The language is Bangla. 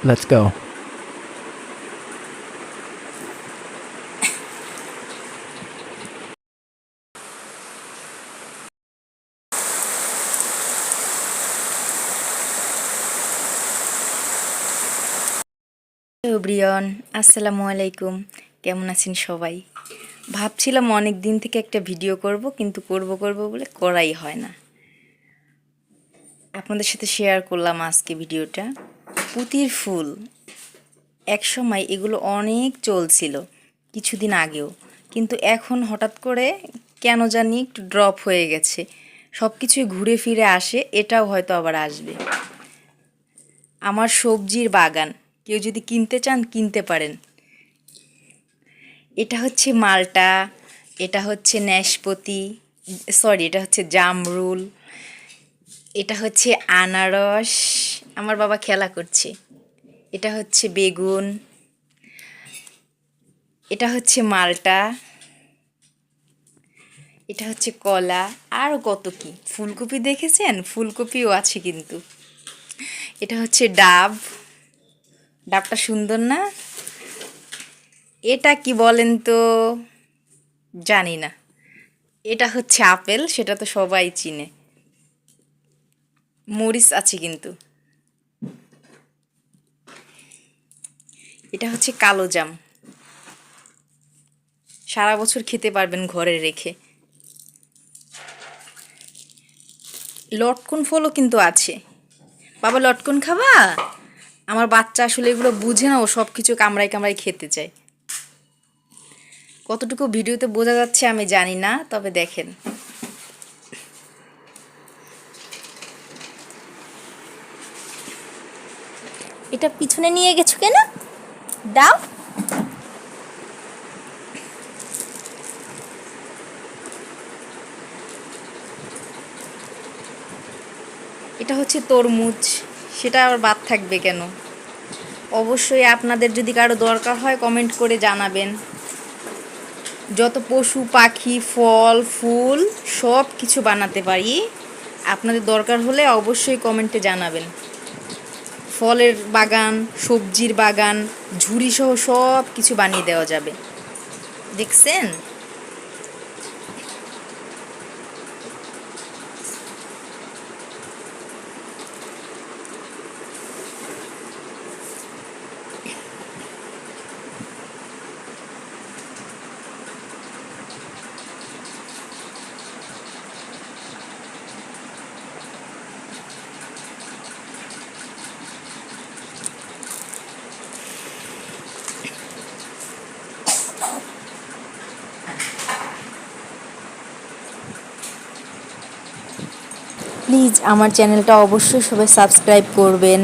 Let's go. এভরিওয়ান, আসসালামু আলাইকুম। কেমন আছেন সবাই? ভাবছিলাম অনেক দিন থেকে একটা ভিডিও করব, কিন্তু করব বলে করাই হয় না। আপনাদের সাথে শেয়ার করলাম আজকে ভিডিওটা। পুঁতির ফুল একসময় এগুলো অনেক চলছিল কিছুদিন আগেও, কিন্তু এখন হঠাৎ করে কেন জানি একটু ড্রপ হয়ে গেছে। সব কিছুই ঘুরে ফিরে আসে, এটাও হয়তো আবার আসবে। আমার সবজির বাগান, কেউ যদি কিনতে চান কিনতে পারেন। এটা হচ্ছে মালটা, এটা হচ্ছে নাশপাতি, এটা হচ্ছে জামরুল, এটা হচ্ছে আনারস। আমার বাবা খেলা করছে। এটা হচ্ছে বেগুন, এটা হচ্ছে মালটা, এটা হচ্ছে কলা, আর কত কি। ফুলকপি দেখেছেন? ফুলকপিও আছে কিন্তু। এটা হচ্ছে ডাব। ডাবটা সুন্দর না? এটা কি বলেন তো, জানি না। এটা হচ্ছে আপেল, সেটা তো সবাই চিনে। মরিচ আছে কিন্তু। এটা হচ্ছে কালো জাম, সারা বছর খেতে পারবেন ঘরে রেখে। লটকন ফলও কিন্তু আছে। বাবা লটকন খাবা? আমার বাচ্চা আসলে এগুলো বুঝে না, ও সব কিছু কামড়াই কামড়াই খেতে চায়। কতটুকু ভিডিওতে বোঝা যাচ্ছে আমি জানি না, তবে দেখেন। এটা পিছনে নিয়ে গেছো কেন? দাও। এটা হচ্ছে তরমুজ, সেটা আবার বাদ থাকবে কেন? অবশ্যই আপনাদের যদি কারো দরকার হয় কমেন্ট করে জানাবেন। যত পশু পাখি ফল ফুল সব কিছু বানাতে পারি, আপনাদের দরকার হলে অবশ্যই কমেন্টে জানাবেন। ফলের বাগান, সবজির বাগান, ঝুড়ি সহ সব কিছু বানিয়ে দেওয়া যাবে। দেখছেন? প্লিজ আমার চ্যানেলটা অবশ্যই সবাই সাবস্ক্রাইব করবেন।